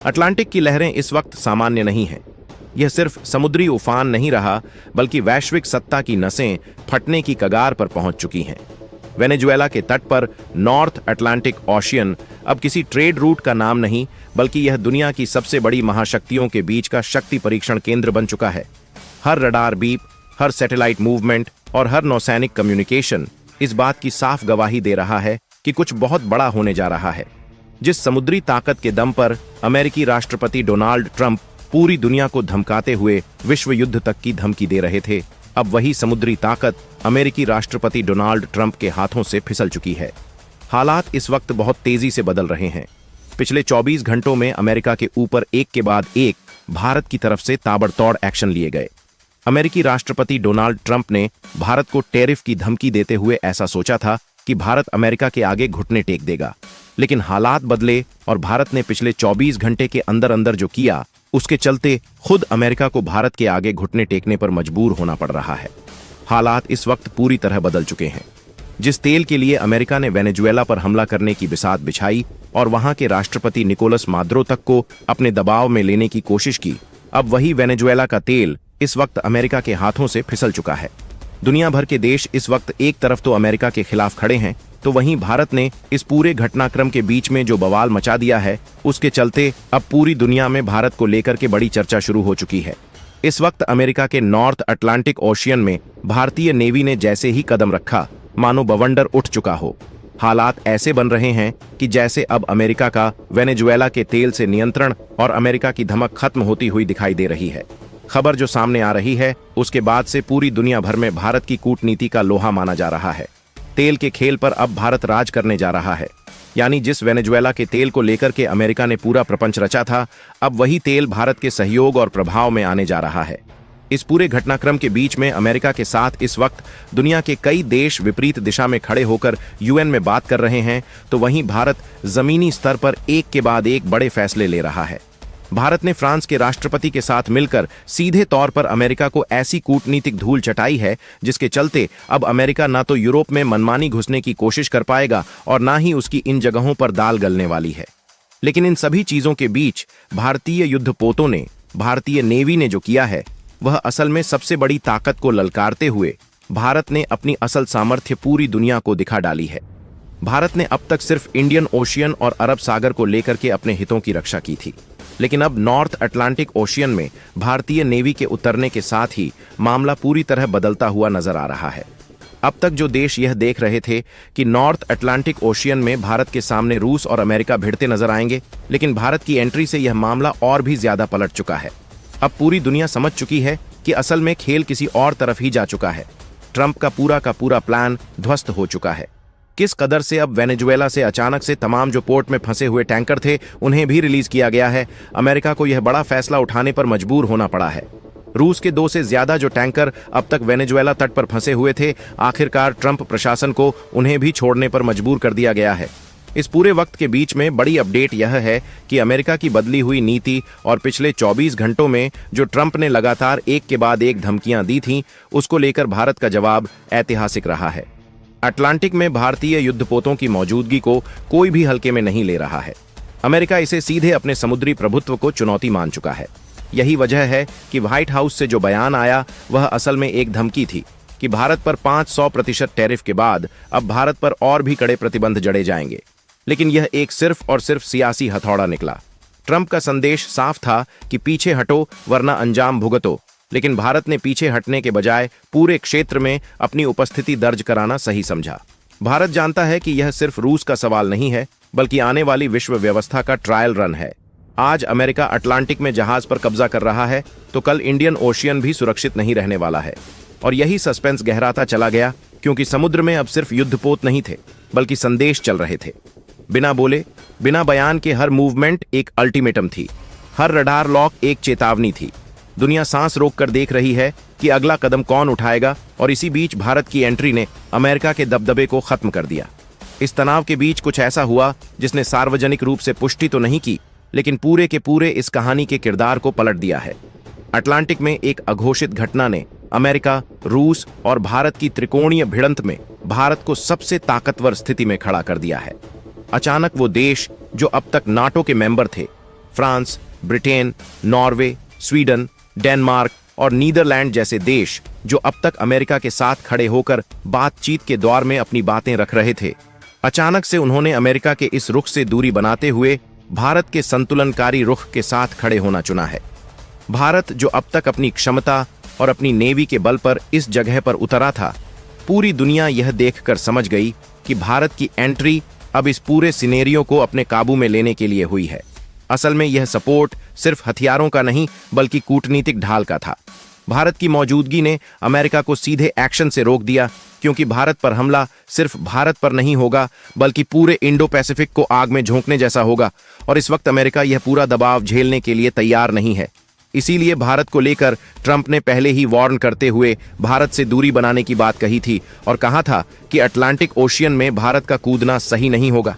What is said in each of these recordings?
Atlantic की लहरें इस वक्त सामान्य नहीं हैं। यह सिर्फ समुद्री उफान नहीं रहा, बल्कि वैश्विक सत्ता की नसें फटने की कगार पर पहुंच चुकी हैं। वेनेजुएला के तट पर नॉर्थ अटलांटिक ओशियन अब किसी ट्रेड रूट का नाम नहीं, बल्कि यह दुनिया की सबसे बड़ी महाशक्तियों के बीच का शक्ति परीक्षण केंद्र बन चुका है। हर रडार बीप, हर सैटेलाइट मूवमेंट और हर नौसैनिक कम्युनिकेशन इस बात की साफ गवाही दे रहा है कि कुछ बहुत बड़ा होने जा रहा है। जिस समुद्री ताकत के दम पर अमेरिकी राष्ट्रपति डोनाल्ड ट्रंप पूरी दुनिया को धमकाते हुए विश्व युद्ध तक की धमकी दे रहे थे, अब वही समुद्री ताकत अमेरिकी राष्ट्रपति डोनाल्ड ट्रंप के हाथों से फिसल चुकी है। हालात इस वक्त बहुत तेजी से बदल रहे हैं। पिछले 24 घंटों में अमेरिका के ऊपर एक के बाद एक भारत की तरफ से ताबड़तोड़ एक्शन लिए गए। अमेरिकी राष्ट्रपति डोनाल्ड ट्रंप ने भारत को टैरिफ की धमकी देते हुए ऐसा सोचा था कि भारत अमेरिका के आगे घुटने टेक देगा, लेकिन हालात बदले और भारत ने पिछले 24 घंटे के अंदर अंदर जो किया, उसके चलते खुद अमेरिका को भारत के आगे घुटने टेकने पर मजबूर होना पड़ रहा है। हालात इस वक्त पूरी तरह बदल चुके हैं। जिस तेल के लिए अमेरिका ने वेनेजुएला पर हमला करने की बिसात बिछाई और वहां के राष्ट्रपति निकोलस मादुरो तक को अपने दबाव में लेने की कोशिश की, अब वही वेनेजुएला का तेल इस वक्त अमेरिका के हाथों से फिसल चुका है। दुनिया भर के देश इस वक्त एक तरफ तो अमेरिका के खिलाफ खड़े हैं, तो वहीं भारत ने इस पूरे घटनाक्रम के बीच में जो बवाल मचा दिया है, उसके चलते अब पूरी दुनिया में भारत को लेकर के बड़ी चर्चा शुरू हो चुकी है। इस वक्त अमेरिका के नॉर्थ अटलांटिक ओशियन में भारतीय नेवी ने जैसे ही कदम रखा, मानो बवंडर उठ चुका हो। हालात ऐसे बन रहे हैं कि जैसे अब अमेरिका का वेनेजुएला के तेल से नियंत्रण और अमेरिका की धमक खत्म होती हुई दिखाई दे रही है। खबर जो सामने आ रही है, उसके बाद से पूरी दुनिया भर में भारत की कूटनीति का लोहा माना जा रहा है। तेल के खेल पर अब भारत राज करने जा रहा है। यानी जिस वेनेजुएला के तेल को लेकर के अमेरिका ने पूरा प्रपंच रचा था, अब वही तेल भारत के सहयोग और प्रभाव में आने जा रहा है। इस पूरे घटनाक्रम के बीच में अमेरिका के साथ इस वक्त दुनिया के कई देश विपरीत दिशा में खड़े होकर यूएन में बात कर रहे हैं, तो वहीं भारत जमीनी स्तर पर एक के बाद एक बड़े फैसले ले रहा है। भारत ने फ्रांस के राष्ट्रपति के साथ मिलकर सीधे तौर पर अमेरिका को ऐसी कूटनीतिक धूल चटाई है, जिसके चलते अब अमेरिका ना तो यूरोप में मनमानी घुसने की कोशिश कर पाएगा और ना ही उसकी इन जगहों पर दाल गलने वाली है। लेकिन इन सभी चीजों के बीच भारतीय युद्धपोतों ने, भारतीय नेवी ने जो किया है, वह असल में सबसे बड़ी ताकत को ललकारते हुए भारत ने अपनी असल सामर्थ्य पूरी दुनिया को दिखा डाली है। भारत ने अब तक सिर्फ इंडियन ओशियन और अरब सागर को लेकर के अपने हितों की रक्षा की थी, लेकिन अब नॉर्थ अटलांटिक ओशियन में भारतीय नेवी के उतरने के साथ ही मामला पूरी तरह बदलता हुआ नजर आ रहा है। अब तक जो देश यह देख रहे थे कि नॉर्थ अटलांटिक ओशियन में भारत के सामने रूस और अमेरिका भिड़ते नजर आएंगे, लेकिन भारत की एंट्री से यह मामला और भी ज्यादा पलट चुका है। अब पूरी दुनिया समझ चुकी है कि असल में खेल किसी और तरफ ही जा चुका है। ट्रंप का पूरा प्लान ध्वस्त हो चुका है। किस कदर से अब वेनेजुएला से अचानक से तमाम जो पोर्ट में फंसे हुए टैंकर थे, उन्हें भी रिलीज किया गया है। अमेरिका को यह बड़ा फैसला उठाने पर मजबूर होना पड़ा है। रूस के 2 से ज्यादा जो टैंकर अब तक वेनेजुएला तट पर फंसे हुए थे, आखिरकार ट्रंप प्रशासन को उन्हें भी छोड़ने पर मजबूर कर दिया गया है। इस पूरे वक्त के बीच में बड़ी अपडेट यह है कि अमेरिका की बदली हुई नीति और पिछले 24 घंटों में जो ट्रंप ने लगातार एक के बाद एक धमकियां दी थीं, उसको लेकर भारत का जवाब ऐतिहासिक रहा है। अटलांटिक में भारतीय युद्धपोतों की मौजूदगी को कोई भी हल्के में नहीं ले रहा है। अमेरिका इसे सीधे अपने समुद्री प्रभुत्व को चुनौती मान चुका है। यही वजह है कि व्हाइट हाउस से जो बयान आया, वह असल में एक धमकी थी कि भारत पर 500% टैरिफ के बाद अब भारत पर और भी कड़े प्रतिबंध जड़े जाएंगे। लेकिन यह एक सिर्फ और सिर्फ सियासी हथौड़ा निकला। ट्रंप का संदेश साफ था कि पीछे हटो वरना अंजाम भुगतो, लेकिन भारत ने पीछे हटने के बजाय पूरे क्षेत्र में अपनी उपस्थिति दर्ज कराना सही समझा। भारत जानता है कि यह सिर्फ रूस का सवाल नहीं है, बल्कि आने वाली विश्व व्यवस्था का ट्रायल रन है। आज अमेरिका अटलांटिक में जहाज पर कब्जा कर रहा है, तो कल इंडियन ओशियन भी सुरक्षित नहीं रहने वाला है। और यही सस्पेंस गहराता चला गया, क्योंकि समुद्र में अब सिर्फ युद्धपोत नहीं थे, बल्कि संदेश चल रहे थे। बिना बोले, बिना बयान के हर मूवमेंट एक अल्टीमेटम थी। हर रडार लॉक एक चेतावनी थी। दुनिया सांस रोककर देख रही है कि अगला कदम कौन उठाएगा, और इसी बीच भारत की एंट्री ने अमेरिका के दबदबे को खत्म कर दिया। इस तनाव के बीच कुछ ऐसा हुआ जिसने सार्वजनिक रूप से पुष्टि तो नहीं की, लेकिन पूरे के पूरे इस कहानी के किरदार को पलट दिया है। अटलांटिक में एक अघोषित घटना ने अमेरिका, रूस और भारत की त्रिकोणीय भिड़ंत में भारत को सबसे ताकतवर स्थिति में खड़ा कर दिया है। अचानक वो देश जो अब तक नाटो के मेंबर थे, France, Britain, Norway, Sweden, Denmark और नीदरलैंड जैसे देश जो अब तक अमेरिका के साथ खड़े होकर बातचीत के दौर में अपनी बातें रख रहे थे, अचानक से उन्होंने अमेरिका के इस रुख से दूरी बनाते हुए भारत के संतुलनकारी रुख के साथ खड़े होना चुना है। भारत जो अब तक अपनी क्षमता और अपनी नेवी के बल पर इस जगह पर उतरा था, पूरी दुनिया यह देखकर समझ गई कि भारत की एंट्री अब इस पूरे सिनेरियो को अपने काबू में लेने के लिए हुई है। असल में यह सपोर्ट सिर्फ हथियारों का नहीं बल्कि कूटनीतिक ढाल का था। भारत की मौजूदगी ने अमेरिका को सीधे एक्शन से रोक दिया, क्योंकि भारत पर हमला सिर्फ भारत पर नहीं होगा बल्कि पूरे इंडो पैसिफिक को आग में झोंकने जैसा होगा, और इस वक्त अमेरिका यह पूरा दबाव झेलने के लिए तैयार नहीं है। इसीलिए भारत को लेकर ट्रंप ने पहले ही वार्न करते हुए भारत से दूरी बनाने की बात कही थी और कहा था कि अटलांटिक ओशियन में भारत का कूदना सही नहीं होगा।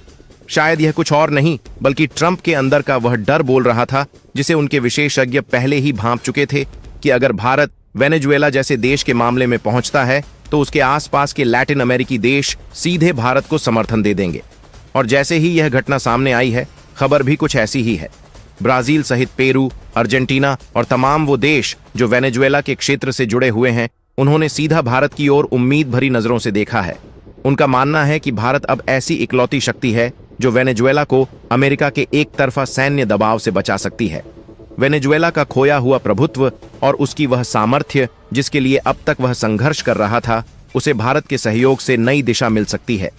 शायद यह कुछ और नहीं बल्कि ट्रंप के अंदर का वह डर बोल रहा था जिसे उनके विशेषज्ञ पहले ही भांप चुके थे कि अगर भारत वेनेजुएला जैसे देश के मामले में पहुंचता है तो उसके आसपास के लैटिन अमेरिकी देश सीधे भारत को समर्थन दे देंगे। और जैसे ही यह घटना सामने आई है, खबर भी कुछ ऐसी ही है। ब्राजील सहित पेरू, अर्जेंटीना और तमाम वो देश जो वेनेजुएला के क्षेत्र से जुड़े हुए हैं, उन्होंने सीधा भारत की ओर उम्मीद भरी नजरों से देखा है। उनका मानना है कि भारत अब ऐसी इकलौती शक्ति है जो वेनेजुएला को अमेरिका के एक तरफा सैन्य दबाव से बचा सकती है। वेनेजुएला का खोया हुआ प्रभुत्व और उसकी वह सामर्थ्य जिसके लिए अब तक वह संघर्ष कर रहा था, उसे भारत के सहयोग से नई दिशा मिल सकती है।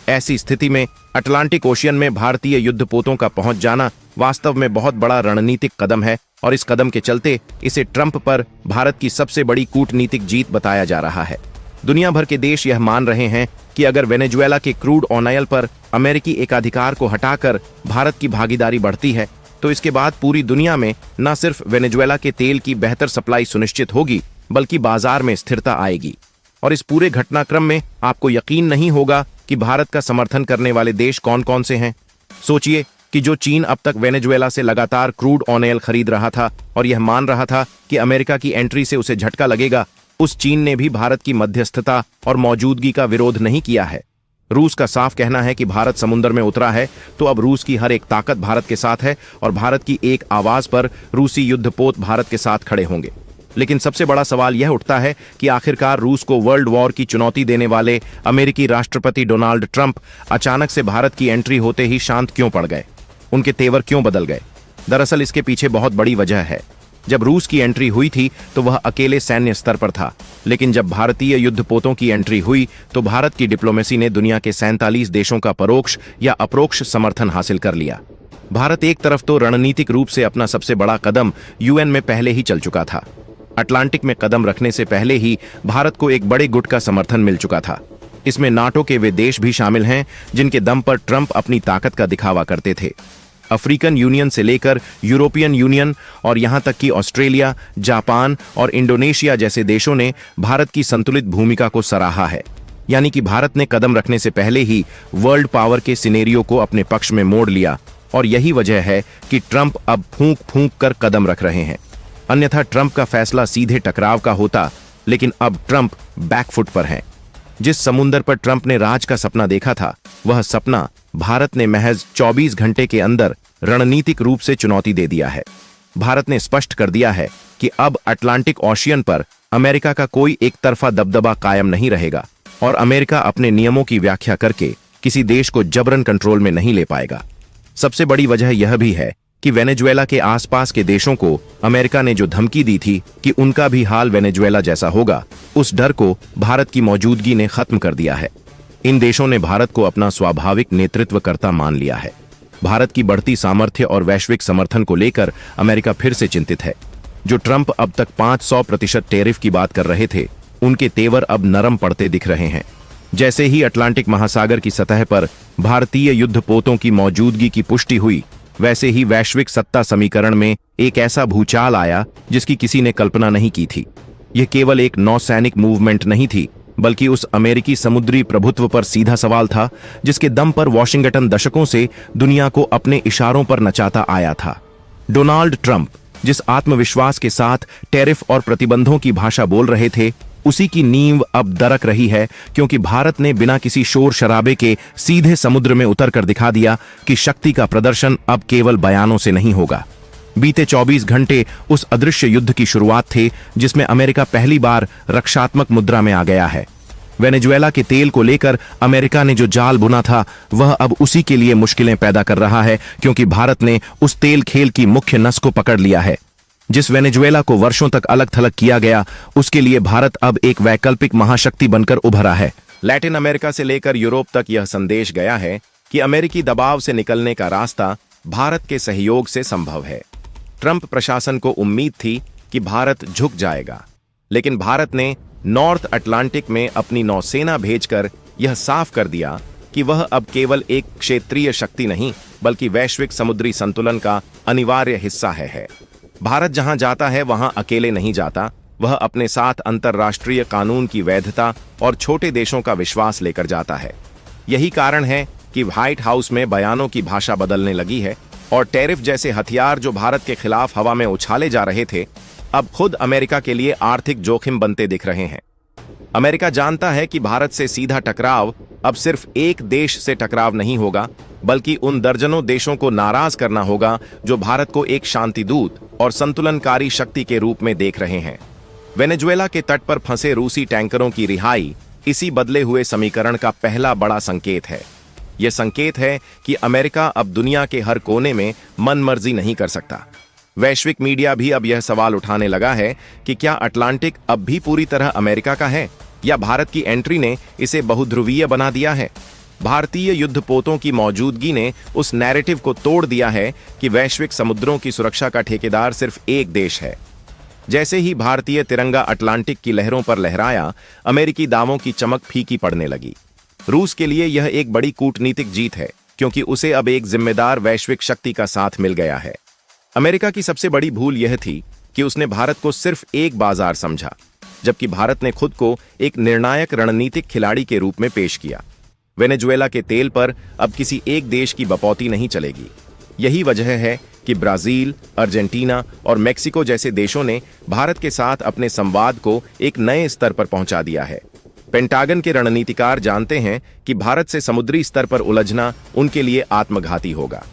ऐसी स्थिति में अटलांटिक ओशियन में भारतीय युद्धपोतों का पहुंच जाना वास्तव में बहुत बड़ा रणनीतिक कदम है, और इस कदम के चलते इसे ट्रंप पर भारत की सबसे बड़ी कूटनीतिक जीत बताया जा रहा है। दुनिया भर के देश यह मान रहे हैं कि अगर वेनेजुएला के क्रूड ऑयल पर अमेरिकी एकाधिकार को हटाकर भारत की भागीदारी बढ़ती है तो इसके बाद पूरी दुनिया में न सिर्फ वेनेजुएला के तेल की बेहतर सप्लाई सुनिश्चित होगी बल्कि बाजार में स्थिरता आएगी। और इस पूरे घटनाक्रम में आपको यकीन नहीं होगा कि भारत का समर्थन करने वाले देश कौन कौन से हैं। सोचिए कि जो चीन अब तक वेनेजुएला से लगातार क्रूड ऑयल खरीद रहा था और यह मान रहा था कि अमेरिका की एंट्री से उसे झटका लगेगा, उस चीन ने भी भारत की मध्यस्थता और मौजूदगी का विरोध नहीं किया है। रूस का साफ कहना है कि भारत समुद्र में उतरा है तो अब रूस की हर एक ताकत भारत के साथ है और भारत की एक आवाज पर रूसी युद्धपोत भारत के साथ खड़े होंगे। लेकिन सबसे बड़ा सवाल यह उठता है कि आखिरकार रूस को वर्ल्ड वॉर की चुनौती देने वाले अमेरिकी राष्ट्रपति डोनाल्ड ट्रंप अचानक से भारत की एंट्री होते ही शांत क्यों पड़ गए? उनके तेवर क्यों बदल गए? दरअसल इसके पीछे बहुत बड़ी वजह है। जब रूस की एंट्री हुई थी तो वह अकेले सैन्य स्तर पर था, लेकिन जब भारतीय युद्धपोतों की एंट्री हुई तो भारत की डिप्लोमेसी ने दुनिया के 47 देशों का परोक्ष या अप्रोक्ष समर्थन हासिल कर लिया। भारत एक तरफ तो रणनीतिक रूप से अपना सबसे बड़ा कदम यूएन में पहले ही चल चुका था। अटलांटिक में कदम रखने से पहले ही भारत को एक बड़े गुट का समर्थन मिल चुका था। इसमें नाटो के वे देश भी शामिल हैं जिनके दम पर ट्रंप अपनी ताकत का दिखावा करते थे। अफ्रीकन यूनियन से लेकर यूरोपियन यूनियन और यहां तक कि ऑस्ट्रेलिया, जापान और इंडोनेशिया जैसे देशों ने भारत की संतुलित भूमिका को सराहा है। यानी कि भारत ने कदम रखने से पहले ही वर्ल्ड पावर के सिनेरियो को अपने पक्ष में मोड़ लिया, और यही वजह है कि ट्रंप अब फूंक फूंक कर कदम रख रहे हैं। अन्यथा ट्रंप का फैसला सीधे टकराव का होता, लेकिन अब ट्रंप बैकफुट पर हैं। जिस समुंदर पर ट्रंप ने राज का सपना देखा था, वह सपना भारत ने महज 24 घंटे के अंदर रणनीतिक रूप से चुनौती दे दिया है। भारत ने स्पष्ट कर दिया है कि अब अटलांटिक ओशियन पर अमेरिका का कोई एक तरफा दबदबा कायम नहीं रहेगा और अमेरिका अपने नियमों की व्याख्या करके किसी देश को जबरन कंट्रोल में नहीं ले पाएगा। सबसे बड़ी वजह यह भी है कि वेनेजुएला के आसपास के देशों को अमेरिका ने जो धमकी दी थी कि उनका भी हाल वेनेजुएला जैसा होगा, उस डर को भारत की मौजूदगी ने खत्म कर दिया है। इन देशों ने भारत को अपना स्वाभाविक नेतृत्वकर्ता मान लिया है। भारत की बढ़ती सामर्थ्य और वैश्विक समर्थन को लेकर अमेरिका फिर से चिंतित है। जो ट्रंप अब तक 500% टैरिफ की बात कर रहे थे, उनके तेवर अब नरम पड़ते दिख रहे हैं। जैसे ही अटलांटिक महासागर की सतह पर भारतीय युद्धपोतों की मौजूदगी की पुष्टि हुई, वैसे ही वैश्विक सत्ता समीकरण में एक ऐसा भूचाल आया जिसकी किसी ने कल्पना नहीं की थी। यह केवल एक नौसैनिक मूवमेंट नहीं थी, बल्कि उस अमेरिकी समुद्री प्रभुत्व पर सीधा सवाल था जिसके दम पर वॉशिंगटन दशकों से दुनिया को अपने इशारों पर नचाता आया था। डोनाल्ड ट्रंप जिस आत्मविश्वास के साथ टैरिफ और प्रतिबंधों की भाषा बोल रहे थे, उसी की नींव अब दरक रही है, क्योंकि भारत ने बिना किसी शोर शराबे के सीधे समुद्र में उतरकर दिखा दिया कि शक्ति का प्रदर्शन अब केवल बयानों से नहीं होगा। बीते 24 घंटे उस अदृश्य युद्ध की शुरुआत थे जिसमें अमेरिका पहली बार रक्षात्मक मुद्रा में आ गया है। वेनेजुएला के तेल को लेकर अमेरिका ने जो जाल बुना था वह अब उसी के लिए मुश्किलें पैदा कर रहा है, क्योंकि भारत ने उस तेल खेल की मुख्य नस को पकड़ लिया है। जिस वेनेजुएला को वर्षों तक अलग थलग किया गया, उसके लिए भारत अब एक वैकल्पिक महाशक्ति बनकर उभरा है। लैटिन अमेरिका से लेकर यूरोप तक यह संदेश गया है कि अमेरिकी दबाव से निकलने का रास्ता भारत के सहयोग से संभव है। ट्रंप प्रशासन को उम्मीद थी कि भारत झुक जाएगा, लेकिन भारत ने नॉर्थ अटलांटिक में अपनी नौसेना भेजकर यह साफ कर दिया कि वह अब केवल एक क्षेत्रीय शक्ति नहीं बल्कि वैश्विक समुद्री संतुलन का अनिवार्य हिस्सा है। भारत जहां जाता है वहां अकेले नहीं जाता, वह अपने साथ अंतर्राष्ट्रीय कानून की वैधता और छोटे देशों का विश्वास लेकर जाता है। यही कारण है कि व्हाइट हाउस में बयानों की भाषा बदलने लगी है और टैरिफ जैसे हथियार जो भारत के खिलाफ हवा में उछाले जा रहे थे, अब खुद अमेरिका के लिए आर्थिक जोखिम बनते दिख रहे हैं। अमेरिका जानता है कि भारत से सीधा टकराव अब सिर्फ एक देश से टकराव नहीं होगा, बल्कि उन दर्जनों देशों को नाराज करना होगा जो भारत को एक शांतिदूत और संतुलनकारी शक्ति के रूप में देख रहे हैं। वेनेजुएला के तट पर फंसे रूसी टैंकरों की रिहाई इसी बदले हुए समीकरण का पहला बड़ा संकेत है। यह संकेत है कि अमेरिका अब दुनिया के हर कोने में मनमर्जी नहीं कर सकता। वैश्विक मीडिया भी अब यह सवाल उठाने लगा है कि क्या अटलांटिक अब भी पूरी तरह अमेरिका का है, या भारत की एंट्री ने इसे बहुध्रुवीय बना दिया है। भारतीय युद्धपोतों की मौजूदगी ने उस नैरेटिव को तोड़ दिया है कि वैश्विक समुद्रों की सुरक्षा का ठेकेदार सिर्फ एक देश है। जैसे ही भारतीय तिरंगा अटलांटिक की लहरों पर लहराया, अमेरिकी दावों की चमक फीकी पड़ने लगी। रूस के लिए यह एक बड़ी कूटनीतिक जीत है, क्योंकि उसे अब एक जिम्मेदार वैश्विक शक्ति का साथ मिल गया है। अमेरिका की सबसे बड़ी भूल यह थी कि उसने भारत को सिर्फ एक बाजार समझा, जबकि भारत ने खुद को एक निर्णायक रणनीतिक खिलाड़ी के रूप में पेश किया। वेनेजुएला के तेल पर अब किसी एक देश की बपौती नहीं चलेगी। यही वजह है कि ब्राजील, अर्जेंटीना और मेक्सिको जैसे देशों ने भारत के साथ अपने संवाद को एक नए स्तर पर पहुंचा दिया है। पेंटागन के रणनीतिकार जानते हैं कि भारत से समुद्री स्तर पर उलझना उनके लिए आत्मघाती होगा।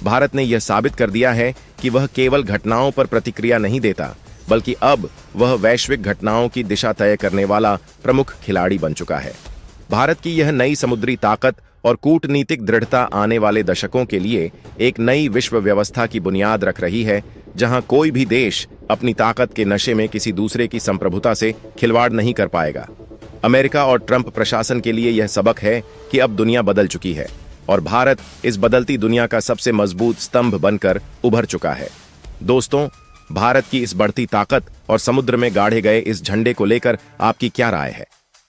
भारत ने यह साबित कर दिया है कि वह केवल घटनाओं पर प्रतिक्रिया नहीं देता, बल्कि अब वह वैश्विक घटनाओं की दिशा तय करने वाला प्रमुख खिलाड़ी बन चुका है। भारत की यह नई समुद्री ताकत और कूटनीतिक दृढ़ता आने वाले दशकों के लिए एक नई विश्व व्यवस्था की बुनियाद रख रही है, जहां कोई भी देश अपनी ताकत के नशे में किसी दूसरे की संप्रभुता से खिलवाड़ नहीं कर पाएगा। अमेरिका और ट्रंप प्रशासन के लिए यह सबक है कि अब दुनिया बदल चुकी है और भारत इस बदलती दुनिया का सबसे मजबूत स्तंभ बनकर उभर चुका है। दोस्तों, भारत की इस बढ़ती ताकत और समुद्र में गाढ़े गए इस झंडे को लेकर आपकी क्या राय है?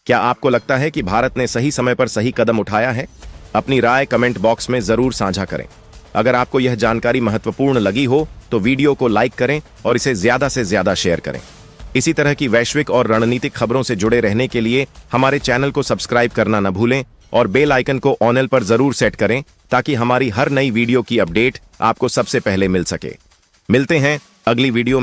क्या आपको लगता है कि भारत ने सही समय पर सही कदम उठाया है? अपनी राय कमेंट बॉक्स में जरूर साझा करें। अगर आपको यह जानकारी महत्वपूर्ण लगी हो तो वीडियो को लाइक करें और इसे ज्यादा से ज्यादा शेयर करें। इसी तरह की वैश्विक और रणनीतिक खबरों से जुड़े रहने के लिए हमारे चैनल को सब्सक्राइब करना न भूलें और बेल आइकन को ऑल पर जरूर सेट करें, ताकि हमारी हर नई वीडियो की अपडेट आपको सबसे पहले मिल सके। मिलते हैं अगली वीडियो में।